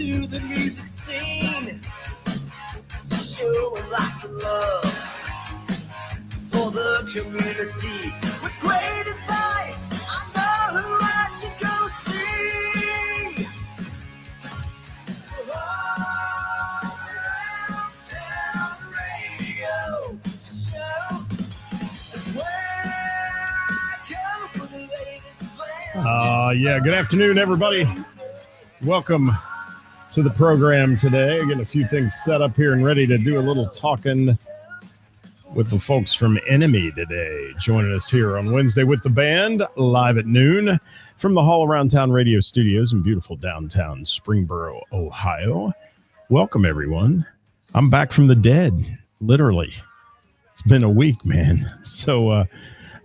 to the music scene, showing lots of love for the community. With great advice, I know who I should go see. So around town radio show is where I go for the latest plans. Yeah, good afternoon, everybody. Welcome to the program today. Getting a few things set up here and ready to do a little talking with the folks from ENMY today. Joining us here on Wednesday with the band, live at noon from the Hall Around Town Radio Studios in beautiful downtown Springboro, Ohio. Welcome, everyone. I'm back from the dead, literally. It's been a week, man. So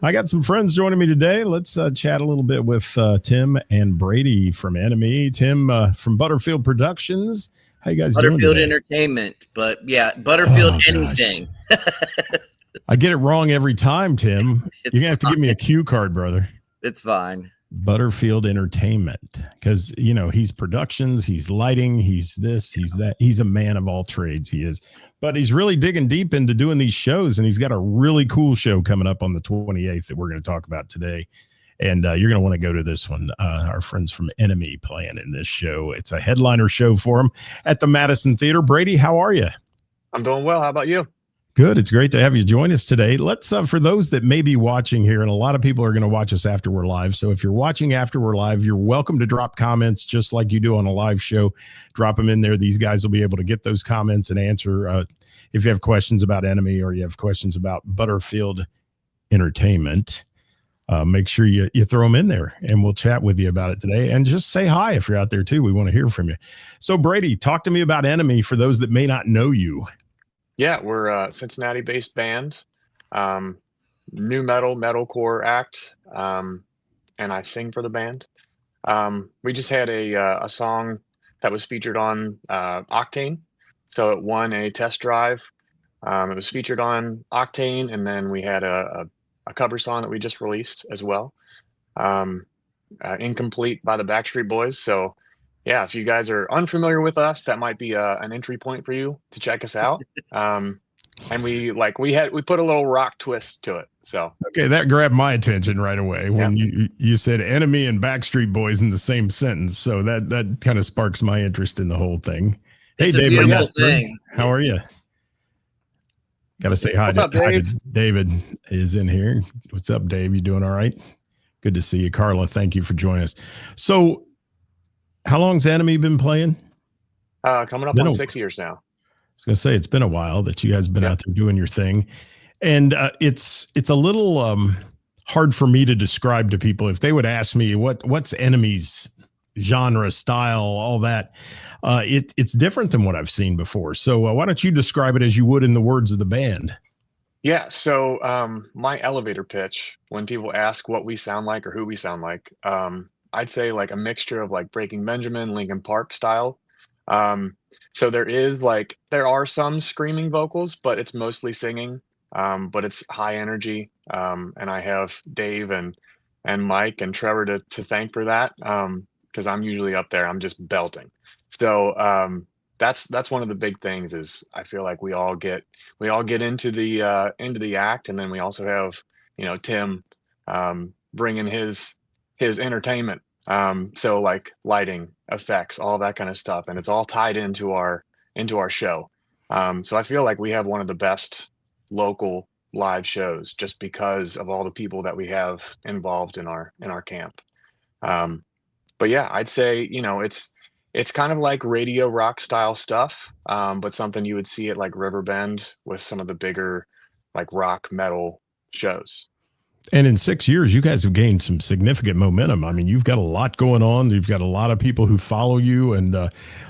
I got some friends joining me today. Let's chat a little bit with Tim and Brady from ENMY. Tim from Butterfield Productions. How you guys doing Butterfield today? Entertainment, but yeah, Butterfield anything. I get it wrong every time, Tim. You're going to have to give me a cue card, brother. It's fine. Butterfield Entertainment, because, you know, he's productions, he's lighting, he's this, he's that. He's a man of all trades, he is. But he's really digging deep into doing these shows, and he's got a really cool show coming up on the 28th that we're going to talk about today. And you're going to want to go to this one. Our friends from ENMY playing in this show. It's a headliner show for them at the Madison Theater. Brady, how are you? I'm doing well. How about you? Good. It's great to have you join us today. Let's, for those that may be watching here, and a lot of people are going to watch us after we're live. So if you're watching after we're live, you're welcome to drop comments just like you do on a live show. Drop them in there. These guys will be able to get those comments and answer if you have questions about ENMY or you have questions about Butterfield Entertainment. Make sure you throw them in there, and we'll chat with you about it today. And just say hi if you're out there too. We want to hear from you. So Brady, talk to me about ENMY for those that may not know you. Yeah, we're a Cincinnati-based band, new metalcore act, and I sing for the band. We just had a song that was featured on Octane, so it won a test drive. It was featured on Octane, and then we had a cover song that we just released as well, Incomplete by the Backstreet Boys. So yeah, if you guys are unfamiliar with us, that might be an entry point for you to check us out. And we put a little rock twist to it. So okay, that grabbed my attention right away when you said ENMY and Backstreet Boys in the same sentence. So that kind of sparks my interest in the whole thing. Hey, David, how are you? Got to say hi. What's up, Dave? David is in here. What's up, Dave? You doing all right? Good to see you, Carla. Thank you for joining us. So, how long's ENMY been playing? Coming up on 6 years now. I was going to say, it's been a while that you guys have been out there doing your thing. And it's a little hard for me to describe to people. If they would ask me what's ENMY's genre, style, all that, it's different than what I've seen before. So why don't you describe it as you would in the words of the band? Yeah, so my elevator pitch, when people ask what we sound like or who we sound like, I'd say like a mixture of like Breaking Benjamin, Linkin Park style. So there are some screaming vocals, but it's mostly singing. But it's high energy. And I have Dave and Mike and Trevor to thank for that. Because I'm usually up there, I'm just belting. So that's one of the big things is I feel like we all get into the act, and then we also have, you know, Tim bringing his entertainment. So like lighting, effects, all that kind of stuff, and it's all tied into our show. So I feel like we have one of the best local live shows just because of all the people that we have involved in our camp. But yeah, I'd say, you know, it's kind of like radio rock style stuff, but something you would see at like Riverbend with some of the bigger like rock metal shows. And in 6 years, you guys have gained some significant momentum. I mean, you've got a lot going on. You've got a lot of people who follow you and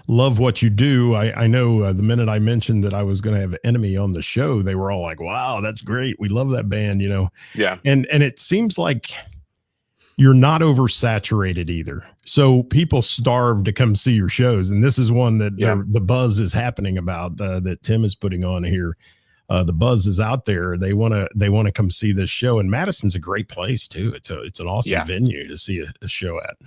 love what you do. I know the minute I mentioned that I was going to have ENMY on the show, they were all like, wow, that's great. We love that band, you know? Yeah. And it seems like you're not oversaturated either. So people starve to come see your shows. And this is one that the buzz is happening about that Tim is putting on here. The buzz is out there. They want to come see this show, and Madison's a great place too. It's an awesome venue to see a show at.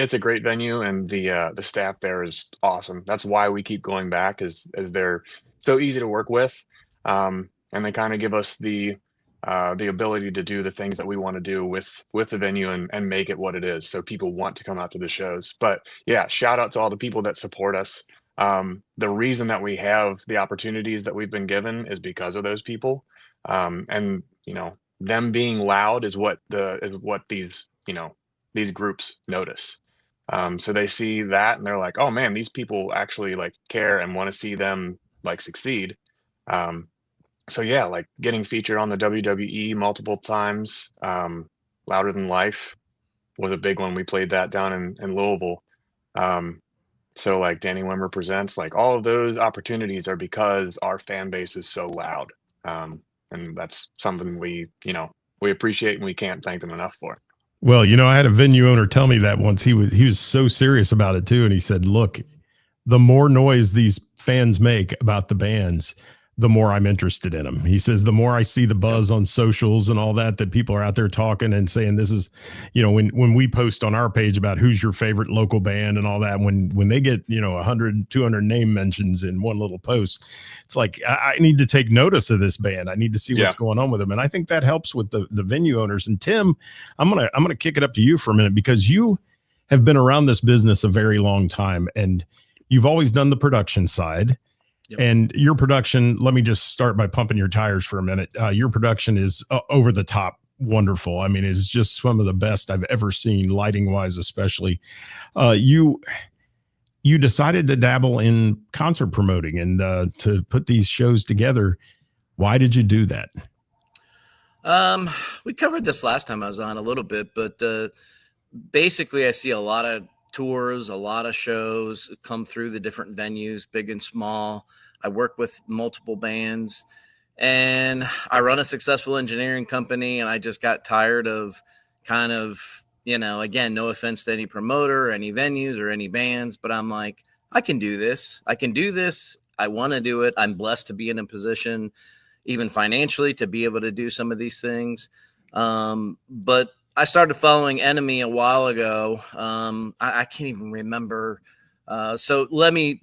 It's a great venue, and the staff there is awesome. That's why we keep going back, is as they're so easy to work with, and they kind of give us the ability to do the things that we want to do with the venue and make it what it is, so people want to come out to the shows. But yeah, shout out to all the people that support us. The reason that we have the opportunities that we've been given is because of those people, and them being loud is what these these groups notice. So they see that and they're like, oh man, these people actually like care and want to see them like succeed. Um, so yeah, like getting featured on the WWE multiple times, Louder Than Life was a big one. We played that down in Louisville. Um, so like Danny Wimmer Presents, like all of those opportunities are because our fan base is so loud. And that's something we appreciate, and we can't thank them enough for. Well, I had a venue owner tell me that once. He was so serious about it too, and he said, "Look, the more noise these fans make about the bands, the more I'm interested in them." He says, "The more I see the buzz on socials and all that people are out there talking and saying this is, when we post on our page about who's your favorite local band and all that, when they get 100, 200 name mentions in one little post, it's like I need to take notice of this band. I need to see what's going on with them." And I think that helps with the venue owners. And Tim, I'm gonna kick it up to you for a minute, because you have been around this business a very long time, and you've always done the production side. Yep. And your production, let me just start by pumping your tires for a minute. Your production is over the top wonderful. I mean, it's just some of the best I've ever seen, lighting wise, especially. You decided to dabble in concert promoting and to put these shows together. Why did you do that? We covered this last time I was on a little bit, but basically I see a lot of tours, a lot of shows come through the different venues, big and small. I work with multiple bands, and I run a successful engineering company, and I just got tired of kind of, again, no offense to any promoter, any venues or any bands, but I'm like, I can do this. I want to do it. I'm blessed to be in a position, even financially, to be able to do some of these things. But I started following ENMY a while ago. I can't even remember. So let me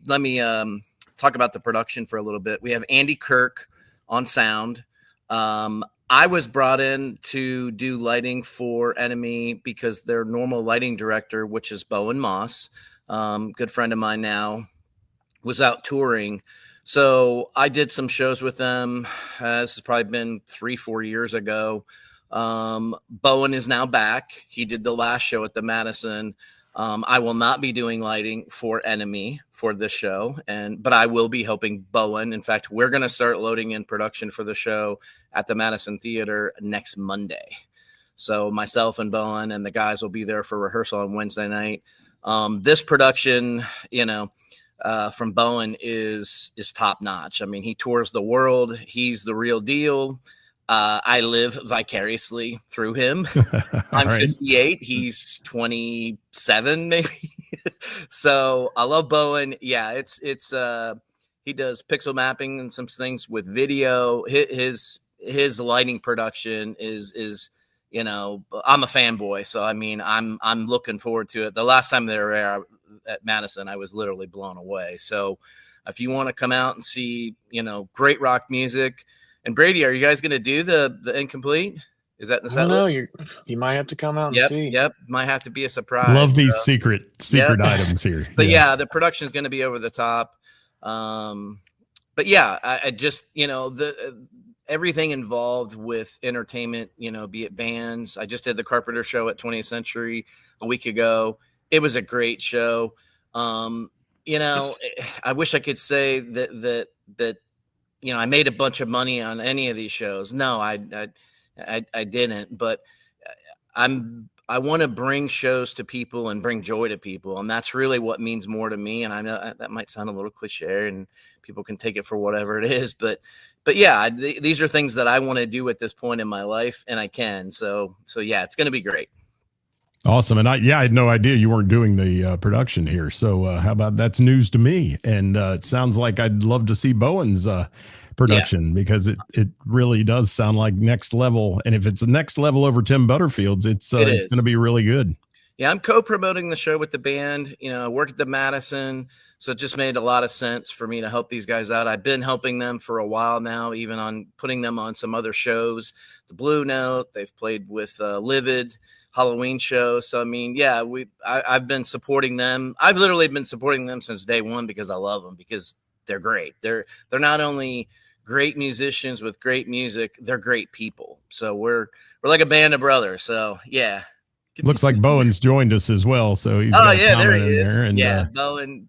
talk about the production for a little bit. We have Andy Kirk on sound. I was brought in to do lighting for ENMY because their normal lighting director, which is Bowen Moss, good friend of mine now, was out touring. So I did some shows with them. This has probably been 3-4 years ago. Bowen is now back. He did the last show at the Madison. I will not be doing lighting for ENMY for this show, but I will be helping Bowen. In fact, we're going to start loading in production for the show at the Madison Theater next Monday. So myself and Bowen and the guys will be there for rehearsal on Wednesday night. This production, from Bowen is top notch. I mean, he tours the world. He's the real deal. I live vicariously through him. I'm 58. He's 27, maybe. So I love Bowen. Yeah, it's he does pixel mapping and some things with video. His lighting production is I'm a fanboy. So I mean, I'm looking forward to it. The last time they were there at Madison, I was literally blown away. So if you want to come out and see, great rock music. And Brady, are you guys going to do the Incomplete? Is that in the set? No, you might have to come out and see. Yep, might have to be a surprise. Love these secret items here. But yeah, the production is going to be over the top. But yeah, I just everything involved with entertainment, be it bands. I just did the Carpenter show at 20th Century a week ago. It was a great show. I wish I could say that I made a bunch of money on any of these shows. No, I didn't, but I want to bring shows to people and bring joy to people. And that's really what means more to me. And I know that might sound a little cliche and people can take it for whatever it is, but yeah, these are things that I want to do at this point in my life, and I can. So yeah, it's going to be great. Awesome. And I had no idea you weren't doing the production here. So how about that's news to me? And it sounds like I'd love to see Bowen's production because it really does sound like next level. And if it's a next level over Tim Butterfield's, it's going to be really good. Yeah, I'm co-promoting the show with the band. I work at the Madison, so it just made a lot of sense for me to help these guys out. I've been helping them for a while now, even on putting them on some other shows. The Blue Note, they've played with Livid Halloween show. So I mean, yeah, I've been supporting them. I've literally been supporting them since day one because I love them, because they're great. They're not only great musicians with great music, they're great people. So we're like a band of brothers. So yeah. Looks like Bowen's joined us as well, so he's Oh got a yeah, there comment he in is. there. And Yeah, Bowen.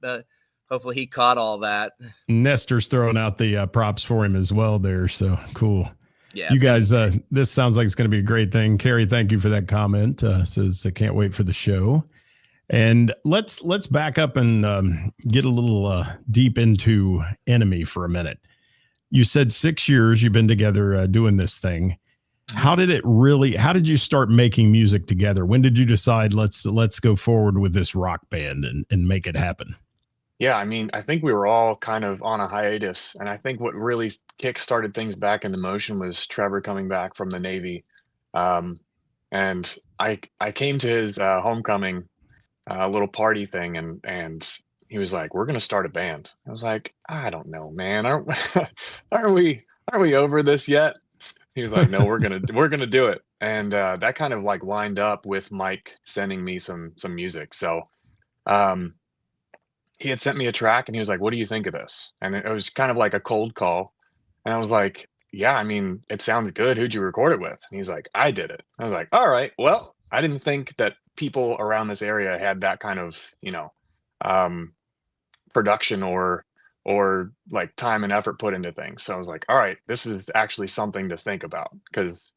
Hopefully he caught all that. Nestor's throwing out the props for him as well there. So cool. Yeah, you guys, this sounds like it's going to be a great thing. Carrie, thank you for that comment. Says I can't wait for the show. And let's back up and get a little deep into ENMY for a minute. You said 6 years you've been together doing this thing. How did you start making music together? When did you decide let's go forward with this rock band and make it happen? Yeah, I mean, I think we were all kind of on a hiatus, and I think what really kick-started things back into motion was Trevor coming back from the Navy. And I came to his homecoming little party thing, and he was like, "We're gonna start a band." I was like, "I don't know, man. Aren't aren't we over this yet?" He was like, "No, we're gonna do it." And that kind of like lined up with Mike sending me some music. So um, he had sent me a track, and he was like, "What do you think of this?" And it was kind of like a cold call, and I was like, "Yeah, I mean, it sounds good. Who'd you record it with?" And he's like, "I did it." I was like, "All right, well, I didn't think that people around this area had that kind of um, production or like time and effort put into things." So I was like, all right, this is actually something to think about, because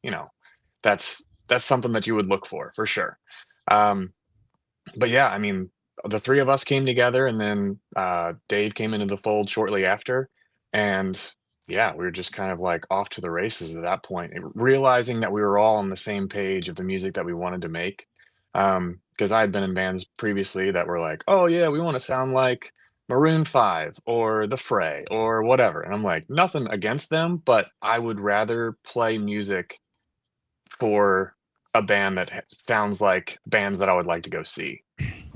that's something that you would look for sure. um but yeah, I mean, the three of us came together, and then Dave came into the fold shortly after, and yeah, we were just kind of like off to the races at that point, and realizing that we were all on the same page of the music that we wanted to make. Because I had been in bands previously that were like, "Oh yeah, we want to sound like Maroon 5 or The Fray or whatever." And I'm like, nothing against them, but I would rather play music for a band that sounds like bands that I would like to go see.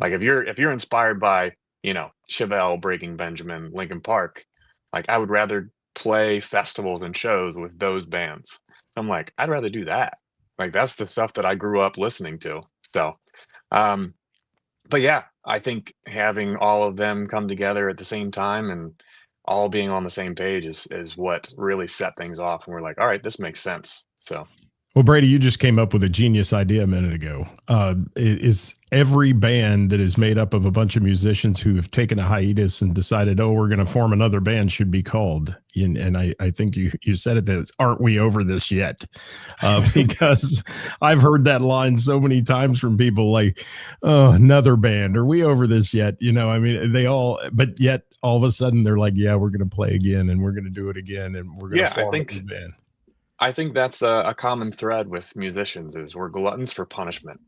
Like if you're inspired by, Chevelle, Breaking Benjamin, Linkin Park, like I would rather play festivals and shows with those bands. I'm like, I'd rather do that. Like that's the stuff that I grew up listening to. So, um, but yeah, I think having all of them come together at the same time and all being on the same page is what really set things off. And we're like, all right, this makes sense. So Well, Brady, you just came up with a genius idea a minute ago. Is every band that is made up of a bunch of musicians who have taken a hiatus and decided, oh, we're going to form another band should be called? And I think you said it, that it's, aren't we over this yet? Because I've heard that line so many times from people like, oh, another band. Are we over this yet? I mean, but yet all of a sudden they're like, yeah, we're going to play again, and we're going to do it again, and we're going to form a new band. I think that's a common thread with musicians is we're gluttons for punishment.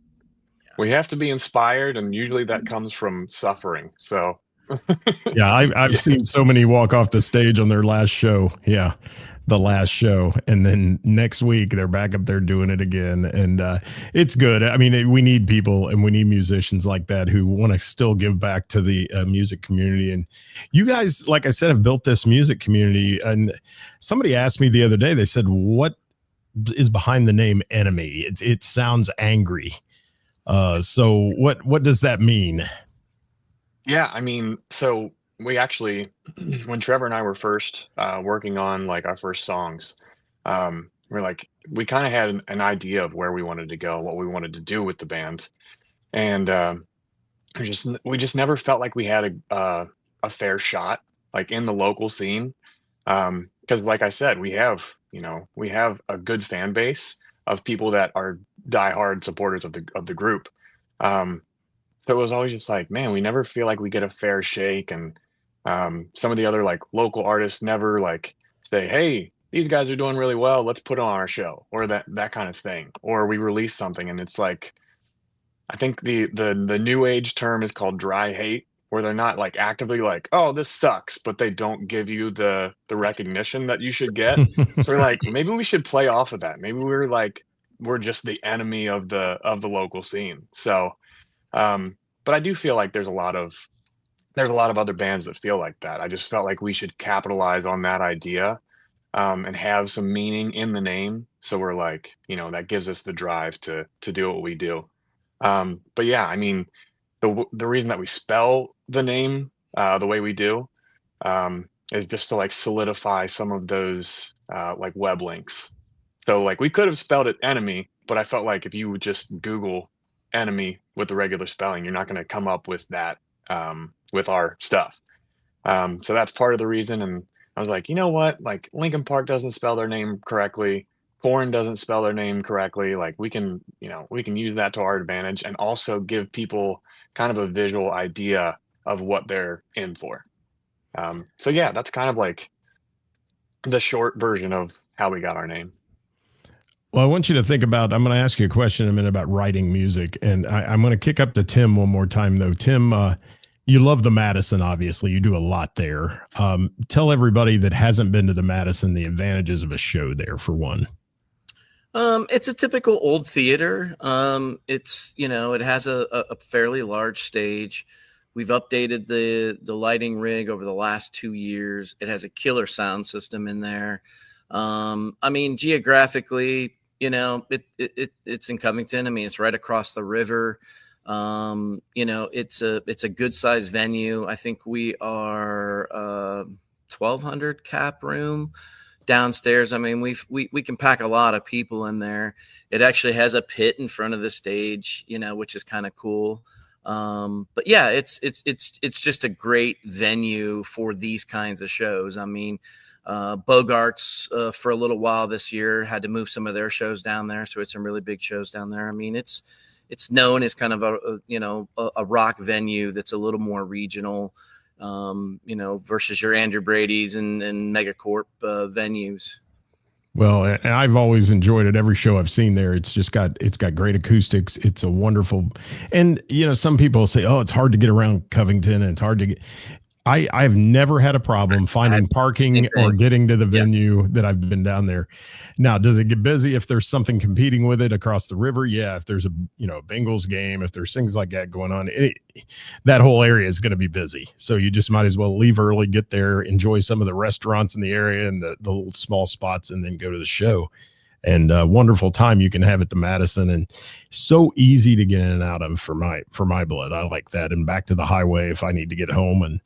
We have to be inspired, and usually that comes from suffering. So yeah, I've seen so many walk off the stage on their last show. Yeah, the last show, and then next week they're back up there doing it again, and it's good. I mean, we need people, and we need musicians like that who want to still give back to the music community. And you guys, like I said, have built this music community. And somebody asked me the other day, they said, what is behind the name ENMY? It sounds angry. So what does that mean? yeah, I mean, so we actually, when Trevor and I were first working on like our first songs, we're like, we kind of had an idea of where we wanted to go, what we wanted to do with the band, and we just never felt like we had a fair shot like in the local scene, because like I said, we have a good fan base of people that are diehard supporters of the group. um, so it was always just like, man, we never feel like we get a fair shake. And some of the other like local artists never like say, hey, these guys are doing really well, let's put it on our show, or that kind of thing. Or we release something and it's like, I think the new age term is called dry hate, where they're not like actively like, oh, this sucks, but they don't give you the recognition that you should get. So we're like, maybe we should play off of that. Maybe we're just the enemy of the local scene. So But I do feel like there's a lot of other bands that feel like that. I just felt like we should capitalize on that idea, and have some meaning in the name. So we're like, that gives us the drive to do what we do. But yeah, I mean, the reason that we spell the name the way we do, is just to like solidify some of those like web links. So like we could have spelled it enemy, but I felt like if you would just Google enemy with the regular spelling, you're not going to come up with that, with our stuff. So that's part of the reason. And I was like, you know what? Like Lincoln Park doesn't spell their name correctly. Corn doesn't spell their name correctly. Like we can use that to our advantage and also give people kind of a visual idea of what they're in for. So yeah, that's kind of like the short version of how we got our name. Well, I want you to think about, I'm going to ask you a question in a minute about writing music. And I'm going to kick up to Tim one more time, though. Tim, you love the Madison, obviously. You do a lot there. Tell everybody that hasn't been to the Madison the advantages of a show there, for one. It's a typical old theater. It's, it has a fairly large stage. We've updated the lighting rig over the last 2 years. It has a killer sound system in there. I mean, geographically, it's in Covington. I mean, it's right across the river. It's a good sized venue. I think we are 1,200 cap room downstairs. I mean, we can pack a lot of people in there. It actually has a pit in front of the stage, which is kind of cool. But yeah, it's just a great venue for these kinds of shows. I mean, Bogarts for a little while this year had to move some of their shows down there, so it's some really big shows down there. I mean, it's known as kind of a rock venue that's a little more regional, versus your Andrew Brady's and Megacorp venues. Well, and I've always enjoyed it. Every show I've seen there, it's got great acoustics. It's a wonderful, and some people say, oh, it's hard to get around Covington and it's hard to get. I've never had a problem finding parking or getting to the venue that I've been down there. Now, does it get busy if there's something competing with it across the river? Yeah. If there's a Bengals game, if there's things like that going on, that whole area is going to be busy. So you just might as well leave early, get there, enjoy some of the restaurants in the area and the little small spots, and then go to the show. And wonderful time you can have at the Madison, and so easy to get in and out of for my blood. I like that. And back to the highway if I need to get home and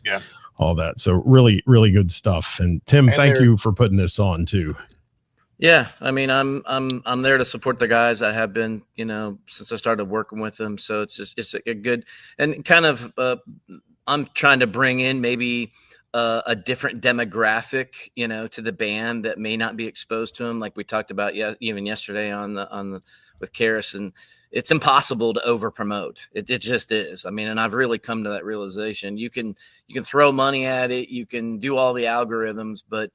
all that. So really, really good stuff. And Tim, thank you for putting this on too. Yeah. I mean, I'm there to support the guys. I have been, since I started working with them. So it's a good, and kind of, I'm trying to bring in maybe a different demographic, to the band that may not be exposed to them. Like we talked about, even yesterday with Karis, and it's impossible to over promote. It just is. I mean, and I've really come to that realization. You can throw money at it. You can do all the algorithms, but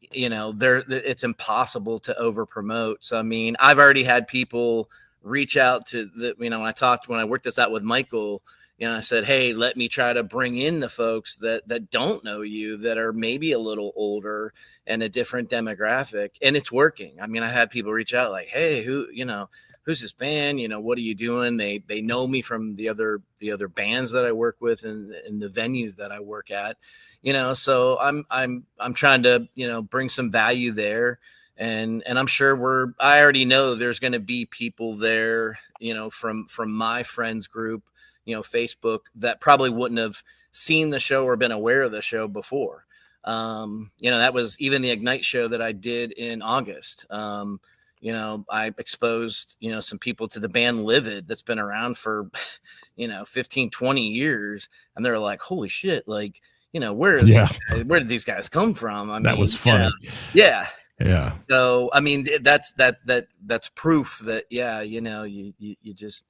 it's impossible to over promote. So, I mean, I've already had people reach out to when I worked this out with Michael, I said, hey, let me try to bring in the folks that don't know you, that are maybe a little older and a different demographic. And it's working. I mean, I had people reach out like, hey, who's this band? What are you doing? They know me from the other bands that I work with and the venues that I work at, so I'm trying to, bring some value there. And I'm sure I already know there's going to be people there, from my friends group, Facebook, that probably wouldn't have seen the show or been aware of the show before. That was even the Ignite show that I did in August. I exposed, some people to the band Livid that's been around for, 15, 20 years. And they're like, holy shit. Like, where did these guys come from? I mean, that was funny. Yeah. Yeah. So, I mean, that's proof that, you just,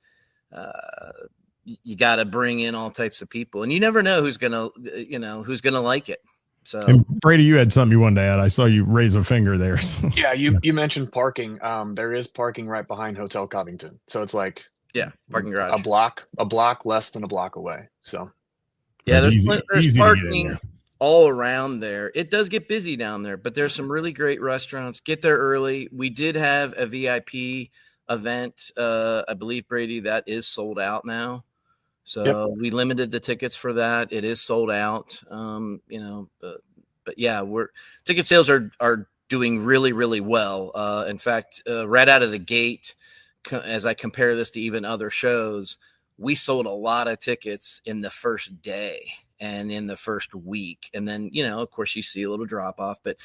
you got to bring in all types of people, and you never know who's going to like it. So, and Brady, you had something you wanted to add. I saw you raise a finger there. Yeah. You mentioned parking. There is parking right behind Hotel Covington. So it's like, parking garage, a block less than a block away. So yeah, there's parking all around there. It does get busy down there, but there's some really great restaurants. Get there early. We did have a VIP event. I believe, Brady, that is sold out now. Yep. So we limited the tickets for that. It is sold out. But yeah, ticket sales are doing really, really well. In fact, right out of the gate, as I compare this to even other shows, we sold a lot of tickets in the first day and in the first week. And then, of course, you see a little drop off. But,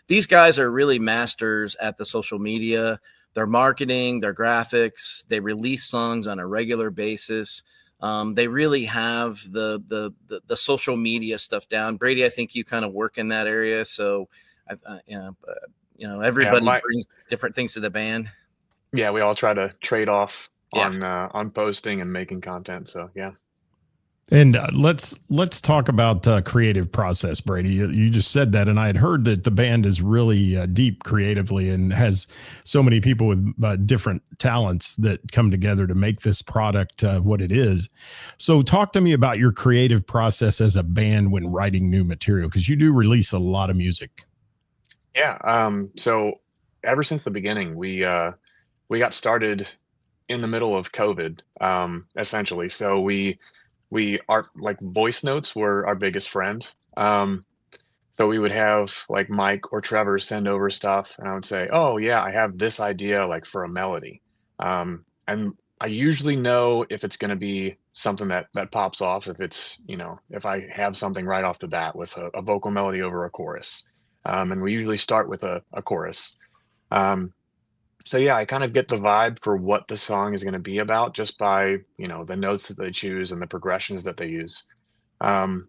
these guys are really masters at the social media, their marketing, their graphics. They release songs on a regular basis. They really have the social media stuff down. Brady, I think you kind of work in that area. So, everybody My brings different things to the band. Yeah, we all try to trade off Yeah. on posting and making content. So yeah. And let's talk about creative process, Brady. You just said that, and I had heard that the band is really deep creatively and has so many people with different talents that come together to make this product what it is. So, talk to me about your creative process as a band when writing new material, because you do release a lot of music. Yeah. So ever since the beginning, we got started in the middle of COVID, essentially. So we our like voice notes were our biggest friend. So we would have like Mike or Trevor send over stuff, and I would say, "Oh yeah, I have this idea like for a melody," and I usually know if it's going to be something that pops off. If it's if I have something right off the bat with a vocal melody over a chorus, and we usually start with a chorus. Um, so yeah, I kind of get the vibe for what the song is going to be about just by the notes that they choose and the progressions that they use. Um,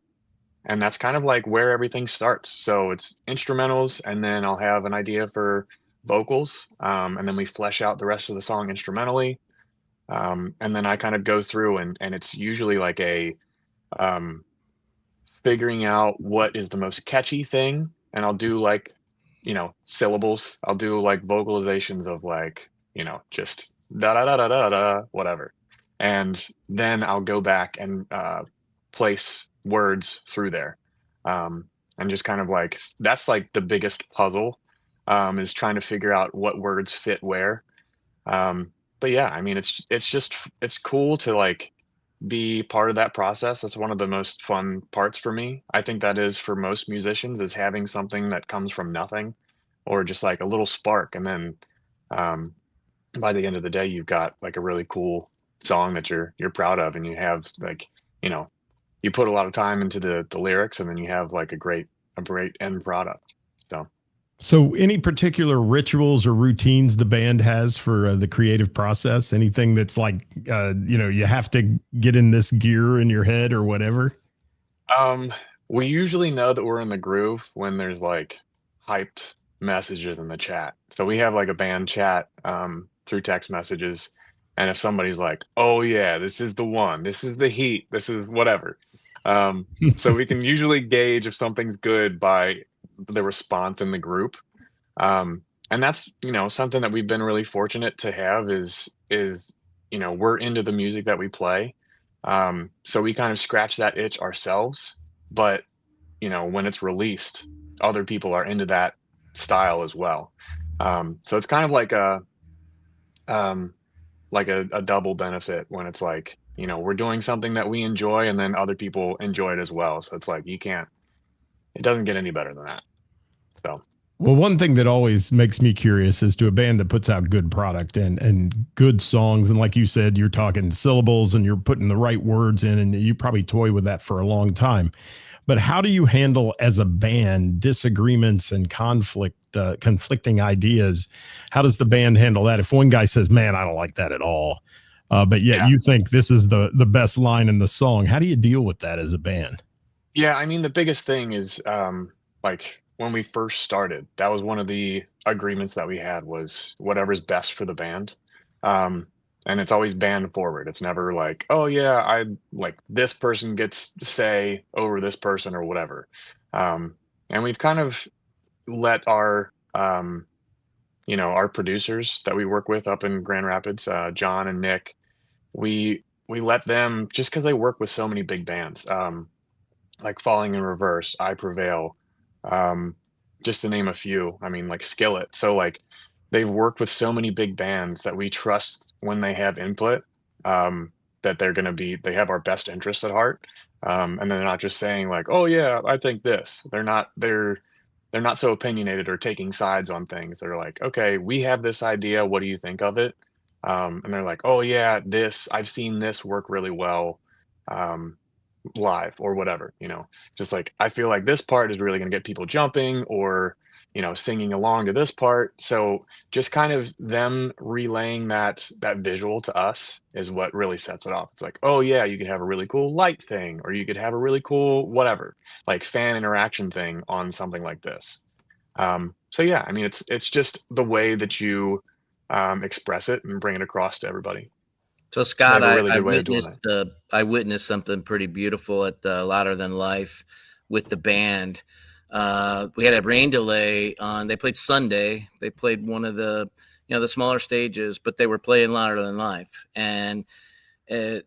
and that's kind of like where everything starts. So it's instrumentals, and then I'll have an idea for vocals, and then we flesh out the rest of the song instrumentally, and then I kind of go through and it's usually like a um, figuring out what is the most catchy thing, and I'll do like syllables. I'll do like vocalizations of like just da da da da da da whatever, and then I'll go back and place words through there, and just kind of like that's like the biggest puzzle, is trying to figure out what words fit where. But yeah, I mean it's cool to like be part of that process. That's one of the most fun parts for me. I think that is for most musicians, is having something that comes from nothing, or just like a little spark, and then um, by the end of the day you've got like a really cool song that you're proud of, and you have like you know you put a lot of time into the lyrics, and then you have like a great end product. So So, any particular rituals or routines the band has for the creative process? Anything that's like, you have to get in this gear in your head or whatever? um we usually know that we're in the groove when there's like hyped messages in the chat. So we have like a band chat through text messages, and if somebody's like, "Oh yeah, this is the one. This is the heat. This is whatever." Um so we can usually gauge if something's good by the response in the group. And that's something that we've been really fortunate to have is we're into the music that we play, so we kind of scratch that itch ourselves, but when it's released, other people are into that style as well. So it's kind of um, like a double benefit when it's like we're doing something that we enjoy, and then other people enjoy it as well. So it's like it doesn't get any better than that. So Well, one thing that always makes me curious is to a band that puts out good product and good songs. And like you said, you're talking syllables and you're putting the right words in, and you probably toy with that for a long time. But how do you handle as a band disagreements and conflicting ideas? How does the band handle that? If one guy says, "Man, I don't like that at all," but yet yeah. you think this is the best line in the song, how do you deal with that as a band? Yeah, I mean, the biggest thing is, like when we first started, that was one of the agreements that we had was whatever's best for the band. Um, and it's always band forward. It's never like, oh yeah, I like this person gets to say over this person or whatever. And we've kind of let our producers that we work with up in Grand Rapids, John and Nick, we let them, just because they work with so many big bands. Like Falling in Reverse, I Prevail, um, just to name a few. I mean, like Skillet. So like they've worked with so many big bands that we trust when they have input, um, that they have our best interests at heart. And they're not just saying like, oh yeah, I think this. They're not so opinionated or taking sides on things. They're like, okay, we have this idea. What do you think of it? And they're like, oh yeah, I've seen this work really well. Um, live or whatever, just like I feel like this part is really going to get people jumping or singing along to this part. So just kind of them relaying that visual to us is what really sets it off. It's like, oh yeah, you could have a really cool light thing, or you could have a really cool whatever, like fan interaction thing on something like this. So yeah, I mean it's just the way that you express it and bring it across to everybody. So They Scott, have a really good way of doing it. I witnessed something pretty beautiful at Louder Than Life with the band. We had a rain delay on. They played Sunday. They played one of the the smaller stages, but they were playing Louder Than Life, and it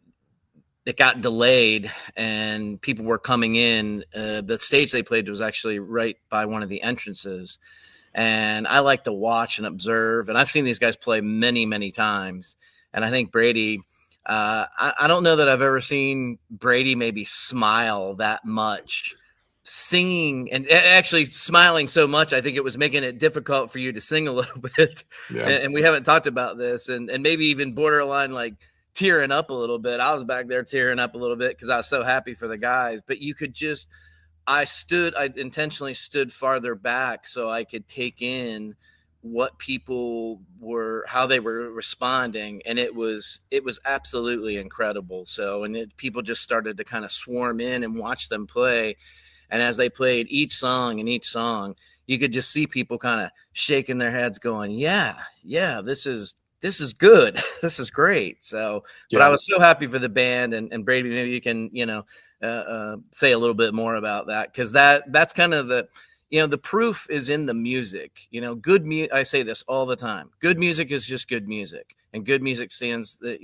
got delayed, and people were coming in. The stage they played was actually right by one of the entrances, and I like to watch and observe. And I've seen these guys play many, many times. And I think Brady, I don't know that I've ever seen Brady maybe smile that much singing and actually smiling so much. I think it was making it difficult for you to sing a little bit. Yeah. And we haven't talked about this and maybe even borderline like tearing up a little bit. I was back there tearing up a little bit because I was so happy for the guys, but you could just, I intentionally stood farther back so I could take in what people were, how they were responding. And it was absolutely incredible. So, and people just started to kind of swarm in and watch them play. And as they played each song, you could just see people kind of shaking their heads going, yeah, this is good. This is great. So, but I was so happy for the band and Brady, maybe you can, say a little bit more about that. Cause that's kind of the proof is in the music, good music. I say this all the time. Good music is just good music, and good music stands that,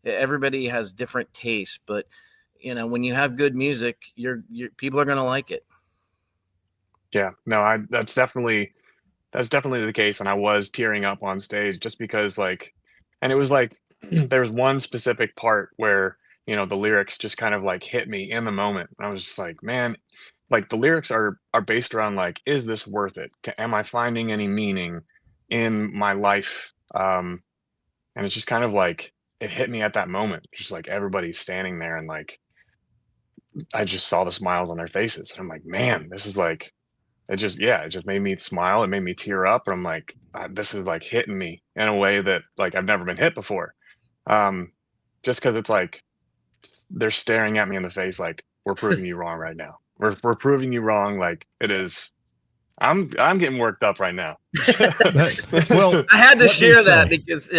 everybody has different tastes, but when you have good music, your people are going to like it. Yeah, no, that's definitely the case. And I was tearing up on stage just because and it was like, there was one specific part where, the lyrics just kind of like hit me in the moment. And I was just like, man, like the lyrics are based around like, is this worth it? Am I finding any meaning in my life? And it's just kind of like, it hit me at that moment, just like everybody's standing there and like, I just saw the smiles on their faces. And I'm like, man, this is like, it just made me smile. It made me tear up. And I'm like, this is like hitting me in a way that like I've never been hit before. Just because it's like they're staring at me in the face, like we're proving you wrong right now. We're proving you wrong. Like it is. I'm getting worked up right now. Well, I had to let me share that say- because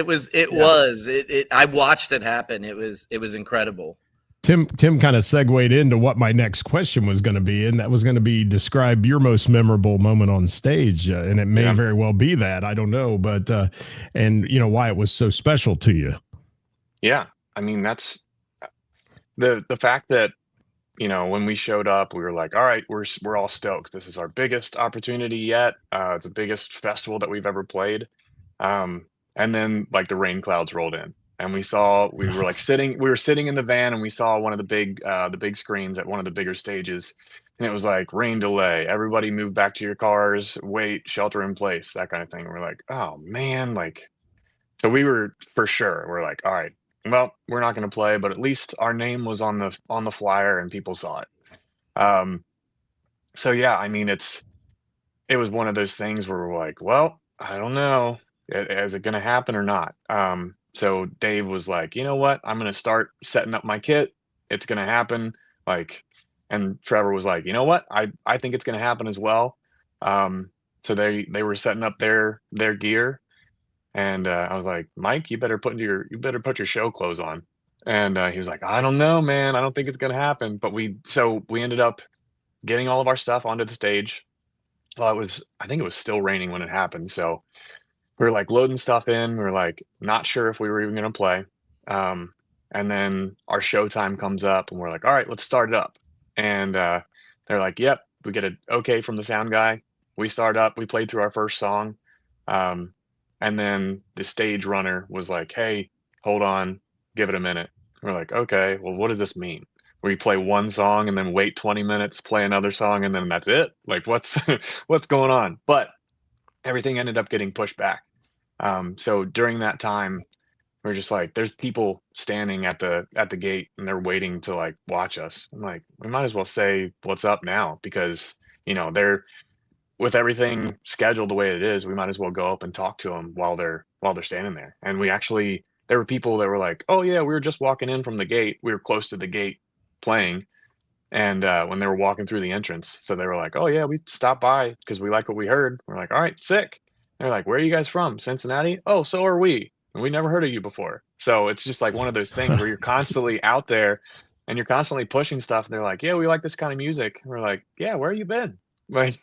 I watched it happen. It was incredible. Tim kind of segued into what my next question was going to be, and that was going to be describe your most memorable moment on stage, and it may very well be that, I don't know, but and why it was so special to you. Yeah, I mean that's the fact that when we showed up, we were like, all right, we're all stoked. This is our biggest opportunity yet. It's the biggest festival that we've ever played. And then like the rain clouds rolled in. And we were sitting in the van and we saw one of the big screens at one of the bigger stages. And it was like rain delay, everybody move back to your cars, wait, shelter in place, that kind of thing. And we're like, oh man, like, so we were for sure, we're like, all right, well, we're not going to play, but at least our name was on the flyer and people saw it. So yeah, I mean, it was one of those things where we're like, well, I don't know, is it going to happen or not? So Dave was like, you know what? I'm going to start setting up my kit. It's going to happen. Like, and Trevor was like, you know what? I think it's going to happen as well. So they were setting up their gear, and I was like, Mike, you better put your show clothes on. And he was like, I don't know, man. I don't think it's going to happen. But we ended up getting all of our stuff onto the stage. Well, I think it was still raining when it happened. So we were like loading stuff in. We were like not sure if we were even going to play. And then our show time comes up and we're like, all right, let's start it up. And they're like, yep, we get an okay from the sound guy. We start up, we played through our first song. And then the stage runner was like, hey, hold on, give it a minute. We're like, okay, well, what does this mean? We play one song and then wait 20 minutes, play another song, and then that's it? Like, what's what's going on? But everything ended up getting pushed back. So during that time, we're just like, there's people standing at the gate and they're waiting to like watch us. I'm like, we might as well say what's up now because they're with everything scheduled the way it is. We might as well go up and talk to them while they're standing there. And we actually there were people that were like, oh yeah, we were just walking in from the gate. We were close to the gate playing, and when they were walking through the entrance, so they were like, "Oh yeah, we stopped by because we like what we heard." We're like, "All right, sick." They're like, "Where are you guys from? Cincinnati?" "Oh, so are we. And we never heard of you before." So it's just like one of those things where you're constantly out there and you're constantly pushing stuff. And they're like, "Yeah, we like this kind of music." And we're like, "Yeah, where you been?" Like,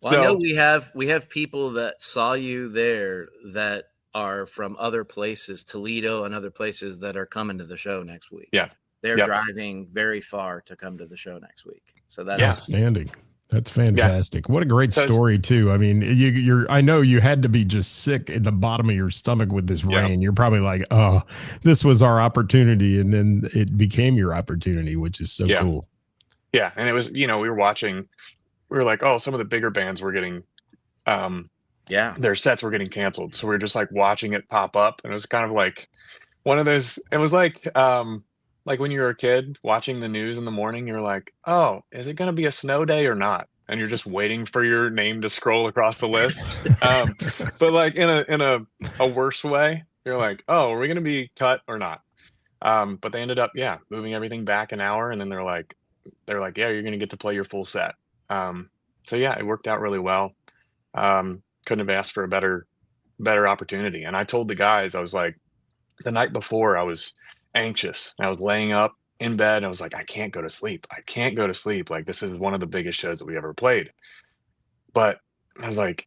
Well, I know so we have people that saw you there that are from other places, Toledo and other places that are coming to the show next week. yeah, They're yep, driving very far to come to the show next week. So yeah, that's Outstanding. That's yeah. fantastic. What a great So story too. I mean, I know you had to be just sick in the bottom of your stomach with this yeah, rain. You're probably like, oh, this was our opportunity. And then it became your opportunity, which is so yeah, cool. yeah. And it was, we were watching. We were like, oh, some of the bigger bands were getting um yeah. their sets were getting canceled. So we were just like watching it pop up. And it was kind of like one of those, it was like when you were a kid watching the news in the morning, you're like, oh, is it going to be a snow day or not? And you're just waiting for your name to scroll across the list. But like in a worse way, you're like, oh, are we going to be cut or not? But they ended up, yeah, moving everything back an hour. And then they're like, yeah, you're going to get to play your full set. So yeah, it worked out really well. Couldn't have asked for a better opportunity. And I told the guys, I was like, the night before, I was anxious. I was laying up in bed. And I was like, I can't go to sleep. I can't go to sleep. Like, this is one of the biggest shows that we ever played. But I was like,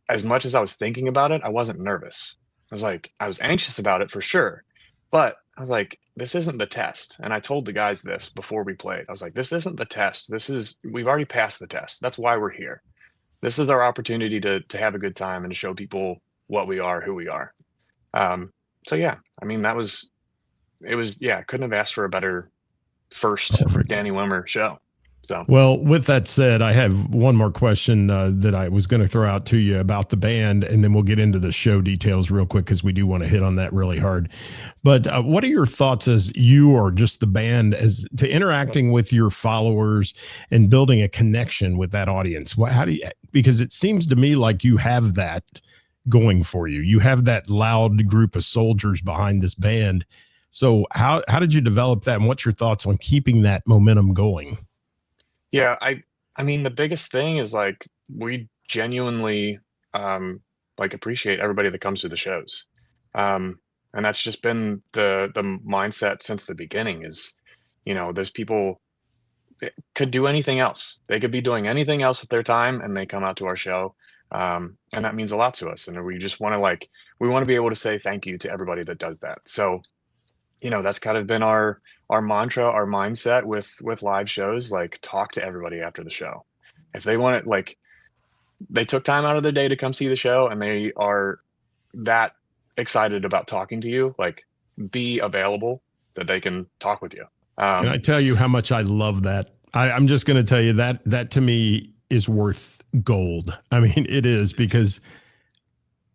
as much as I was thinking about it, I wasn't nervous. I was like, I was anxious about it for sure. But I was like, this isn't the test. And I told the guys this before we played. I was like, this isn't the test. We've already passed the test. That's why we're here. This is our opportunity to have a good time and to show people what we are, who we are. So yeah, I mean, yeah, couldn't have asked for a better first Perfect. Danny Wimmer show. So Well, with that said, I have one more question that I was going to throw out to you about the band, and then we'll get into the show details real quick because we do want to hit on that really hard. But what are your thoughts as you or just the band as to interacting with your followers and building a connection with that audience? How do you? Because it seems to me like you have that going for you. You have that loud group of soldiers behind this band. So how did you develop that, and what's your thoughts on keeping that momentum going? yeah, I mean, the biggest thing is like we genuinely like appreciate everybody that comes to the shows. And that's just been the mindset since the beginning is, those people could do anything else. They could be doing anything else with their time and they come out to our show. And that means a lot to us. And we just want to we want to be able to say thank you to everybody that does that. So, that's kind of been our mantra, our mindset with live shows, like talk to everybody after the show. If they want it, like they took time out of their day to come see the show and they are that excited about talking to you, like be available that they can talk with you. Can I tell you how much I love that? I'm just going to tell you that to me is worth gold. I mean, it is, because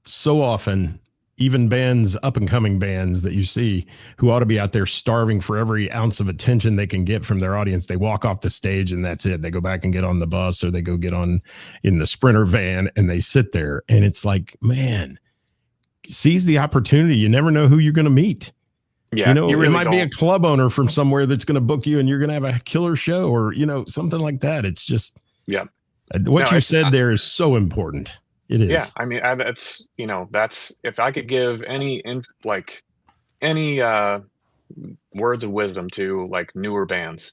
so often, even bands, up and coming bands that you see who ought to be out there starving for every ounce of attention they can get from their audience, they walk off the stage and that's it. They go back and get on the bus or they go get on in the Sprinter van and they sit there. And it's like, man, seize the opportunity. You never know who you're going to meet. Yeah, It really might be a don't. club owner from somewhere that's going to book you and you're going to have a killer show or, something like that. It's just Yeah. what No, you it's said there is so important. It is. yeah. I mean, that's if I could give any words of wisdom to like newer bands,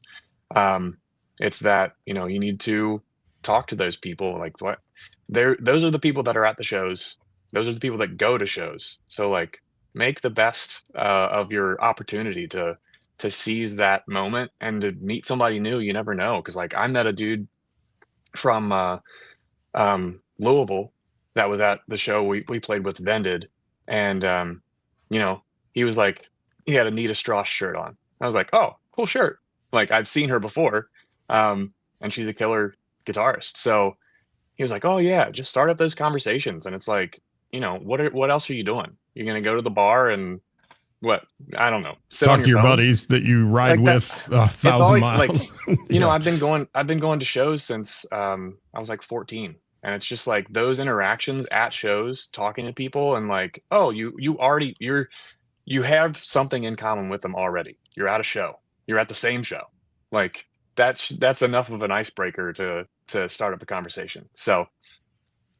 it's that you need to talk to those people. Like those are the people that are at the shows. Those are the people that go to shows. So like make the best of your opportunity to seize that moment and to meet somebody new. You never know, because like I met a dude from Louisville that was at the show we played with Vended, and he was like he had a Nita Strauss shirt on. I was like, oh, cool shirt. Like I've seen her before, and she's a killer guitarist. So he was like, oh yeah, just start up those conversations. And it's like, what else are you doing? You're gonna go to the bar and what? I don't know. Sit on Talk to your phone? buddies that you ride Like that- with 1,000 always, miles. I've been going to shows since I was like 14. And it's just like those interactions at shows, talking to people, and like, oh, you have something in common with them already. You're at a show. You're at the same show. Like that's enough of an icebreaker to start up a conversation. So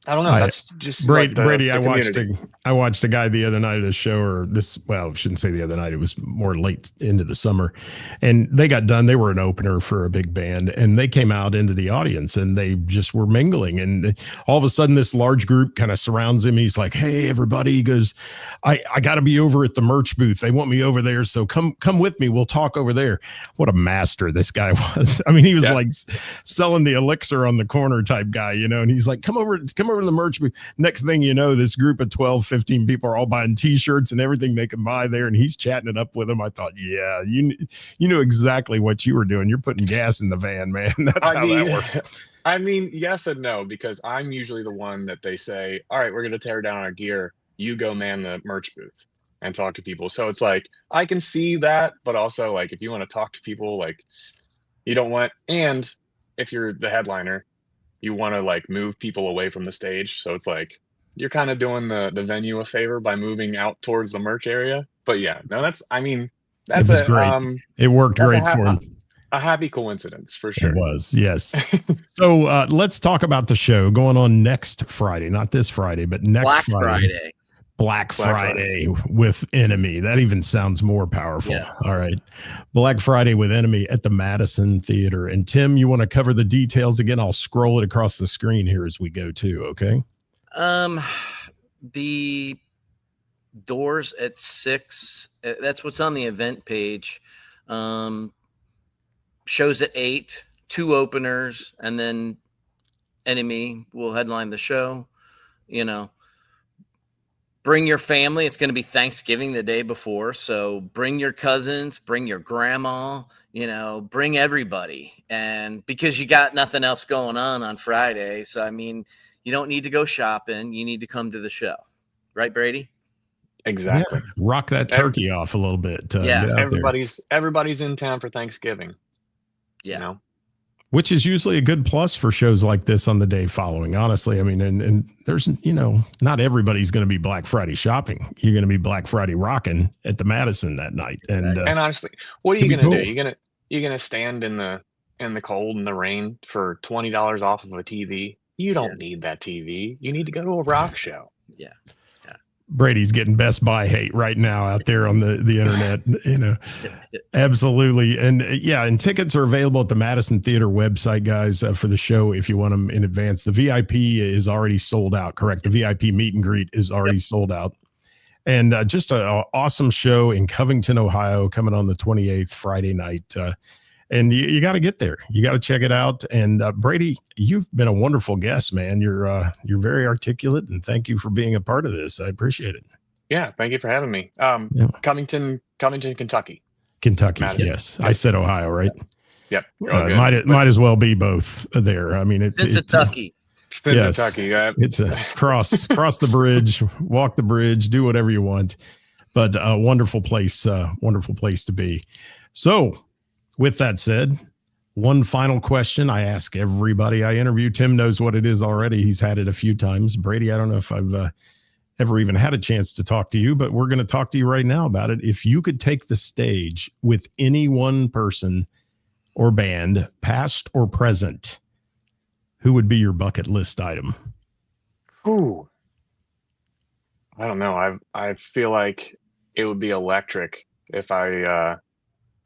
I don't know. That's just Brady. like the I community. watched a guy the other night at a show, or this. Well, I shouldn't say the other night. It was more late into the summer, and they got done. They were an opener for a big band, and they came out into the audience, and they just were mingling. And all of a sudden, this large group kind of surrounds him. He's like, "Hey, everybody!" He goes, "I got to be over at the merch booth. They want me over there, so come with me. We'll talk over there." What a master this guy was! I mean, he was like selling the elixir on the corner type guy, And he's like, "Come over to the merch booth." Next thing you know, this group of 12, 15 people are all buying t-shirts and everything they can buy there, and he's chatting it up with them. I thought, yeah, you knew exactly what you were doing. You're putting gas in the van, man. That's how that works. I mean, yes and no, because I'm usually the one that they say, all right, we're going to tear down our gear. You go man the merch booth and talk to people. So it's like, I can see that, but also like, if you want to talk to people, like you don't want, and if you're the headliner, you want to like move people away from the stage. So it's like, you're kind of doing the venue a favor by moving out towards the merch area. But yeah, no, that's great. It worked great for him. A happy coincidence for sure. It was, yes. So let's talk about the show going on next Friday, not this Friday, but next Friday. Black Friday with ENMY. That even sounds more powerful. Yes. All right. Black Friday with ENMY at the Madison Theater. And Tim, you want to cover the details again? I'll scroll it across the screen here as we go too. Okay. The doors at 6. That's what's on the event page. Shows at 8, 2 openers, and then ENMY will headline the show. Bring your family. It's going to be Thanksgiving the day before. So bring your cousins, bring your grandma, bring everybody. And because you got nothing else going on Friday. So, I mean, you don't need to go shopping. You need to come to the show. Right, Brady? Exactly. Yeah. Rock that turkey off a little bit. Everybody's in town for Thanksgiving. Yeah. Which is usually a good plus for shows like this on the day following, honestly. I mean, and there's, not everybody's going to be Black Friday shopping. You're going to be Black Friday rocking at the Madison that night. And honestly, what are you going to do? You're going to stand in the cold and the rain for $20 off of a TV. You don't need that TV. You need to go to a rock show. Yeah. Brady's getting Best Buy hate right now out there on the internet, Absolutely. And and tickets are available at the Madison Theater website, guys, for the show if you want them in advance. The VIP is already sold out, correct? The VIP meet and greet is already sold out. And just an awesome show in Covington, Ohio, coming on the 28th, Friday night. And you got to get there. You got to check it out. And Brady, you've been a wonderful guest, man. You're very articulate, and thank you for being a part of this. I appreciate it. Yeah, thank you for having me. Covington, Kentucky. Kentucky, Madison. Yes. I said Ohio, right? Yep. Might as well be both there. I mean, it's Kentucky. Yes, Kentucky. It's a cross the bridge, walk the bridge, do whatever you want. But a wonderful place to be. So, with that said, one final question I ask everybody I interview. Tim knows what it is already. He's had it a few times. Brady, I don't know if I've ever even had a chance to talk to you, but we're going to talk to you right now about it. If you could take the stage with any one person or band, past or present, who would be your bucket list item? Ooh. I don't know. I feel like it would be electric if I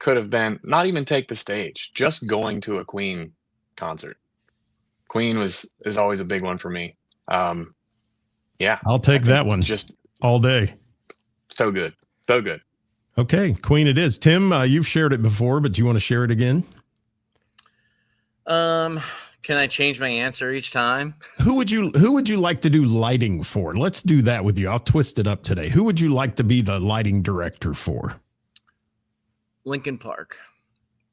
could have been, not even take the stage, just going to a Queen concert. Queen is always a big one for me. Yeah, I'll take that one just all day. So good. Okay, Queen it is. Tim, you've shared it before, but do you want to share it again? Can I change my answer each time? Who would you like to do lighting for? Let's do that with you. I'll twist it up today. Who would you like to be the lighting director for? Lincoln Park,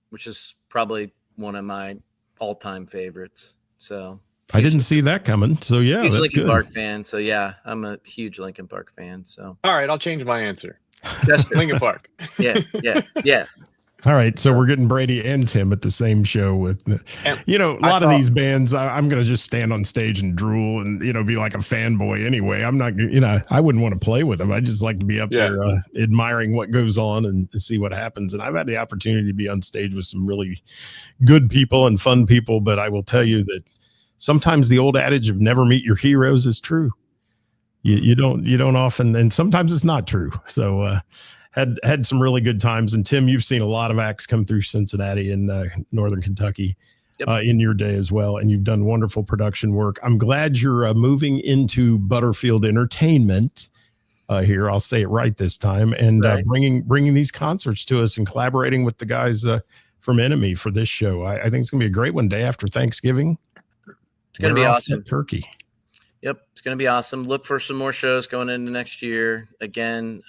which is probably one of my all-time favorites. So I didn't see that coming. So yeah, huge that's Lincoln good. Park fan. So yeah, I'm a huge Lincoln Park fan. So All right, I'll change my answer. Chester. Lincoln Park. Yeah. All right, so we're getting Brady and Tim at the same show with, And a lot of these bands. I'm going to just stand on stage and drool and, be like a fanboy anyway. I'm not, I wouldn't want to play with them. I just like to be up there admiring what goes on and see what happens. And I've had the opportunity to be on stage with some really good people and fun people. But I will tell you that sometimes the old adage of never meet your heroes is true. You don't often, and sometimes it's not true. So, had some really good times. And Tim, you've seen a lot of acts come through Cincinnati and Northern Kentucky in your day as well. And you've done wonderful production work. I'm glad you're moving into Butterfield Entertainment here. I'll say it right this time. And bringing these concerts to us and collaborating with the guys from ENMY for this show. I think it's going to be a great one, day after Thanksgiving. It's going to be awesome. Turkey. Yep. It's going to be awesome. Look for some more shows going into next year. Again,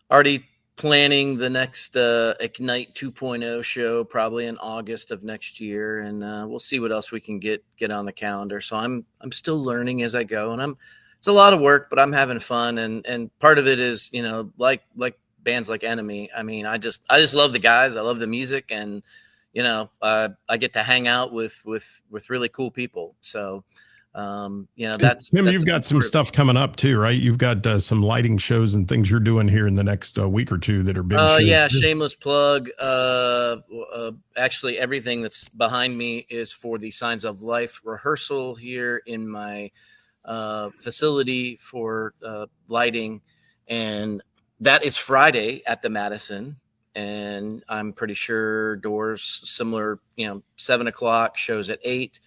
already planning the next Ignite 2.0 show probably in August of next year, and we'll see what else we can get on the calendar. So I'm still learning as I go, and it's a lot of work, but I'm having fun, and part of it is like bands like ENMY. I mean, I just love the guys. I love the music, and I get to hang out with really cool people. So. That's Tim, you've got some stuff coming up too, right? You've got some lighting shows and things you're doing here in the next week or two that are big shows. Yeah, shameless plug. Actually, everything that's behind me is for the Signs of Life rehearsal here in my facility for lighting, and that is Friday at the Madison. And I'm pretty sure doors similar, 7:00, shows at 8:00.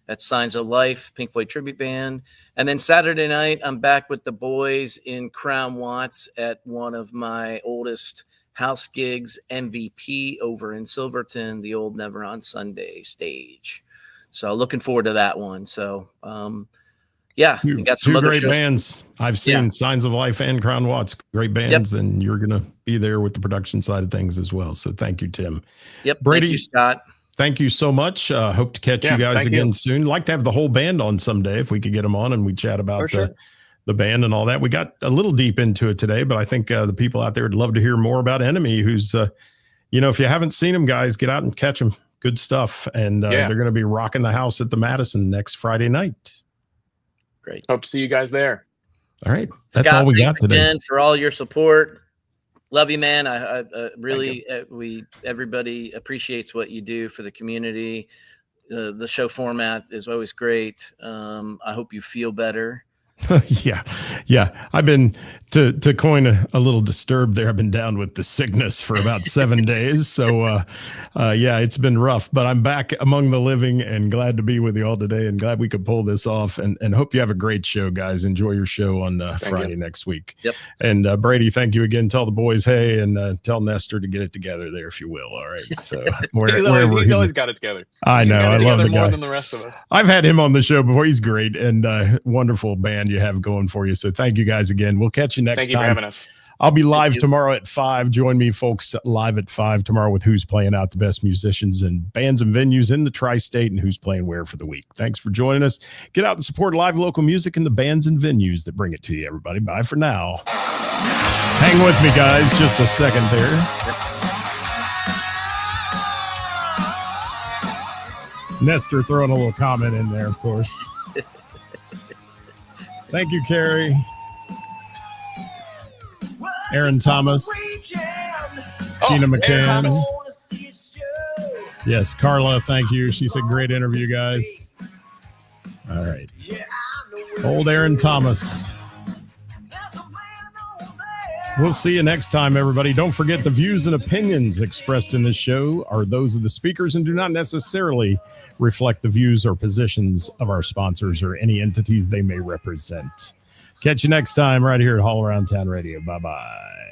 That's Signs of Life, Pink Floyd tribute band. And then Saturday night, I'm back with the boys in Crown Watts at one of my oldest house gigs, MVP, over in Silverton, the old Never on Sunday stage. So looking forward to that one. So, we got some other great shows. Bands. I've seen Signs of Life and Crown Watts, great bands, and you're going to be there with the production side of things as well. So thank you, Tim. Yep. Brady, thank you, Scott. Thank you so much. Hope to catch you guys again soon. Like to have the whole band on someday if we could get them on and we chat about the band and all that. We got a little deep into it today, but I think the people out there would love to hear more about ENMY, who's, if you haven't seen them, guys, get out and catch them. Good stuff. And they're going to be rocking the house at the Madison next Friday night. Great. Hope to see you guys there. All right. That's Scott, all we got today. Again for all your support. Love you, man. I really, everybody appreciates what you do for the community. The show format is always great. I hope you feel better. Yeah. I've been to coin a little disturbed there. I've been down with the sickness for about 7 days. So, it's been rough, but I'm back among the living and glad to be with you all today and glad we could pull this off and hope you have a great show, guys. Enjoy your show on Friday next week. Yep. And Brady, thank you again. Tell the boys, hey, and tell Nestor to get it together there, if you will. All right. So he's always got it together. I know. I love the guy more than the rest of us. I've had him on the show before. He's great and wonderful band you have going for you. So thank you guys again. We'll catch you next time. Thank you for having us. I'll be live tomorrow at 5. Join me, folks, live at 5 tomorrow with Who's Playing Out, the best musicians and bands and venues in the tri-state and who's playing where for the week. Thanks for joining us. Get out and support live local music and the bands and venues that bring it to you, everybody. Bye for now. Hang with me, guys. Just a second there. Nestor throwing a little comment in there, of course. Thank you, Carrie. Aaron Thomas. Gina McCann. Yes, Carla, thank you. She said, great interview, guys. All right. Old Aaron Thomas. We'll see you next time, everybody. Don't forget the views and opinions expressed in this show are those of the speakers and do not necessarily reflect the views or positions of our sponsors or any entities they may represent. Catch you next time right here at All Around Town Radio. Bye-bye.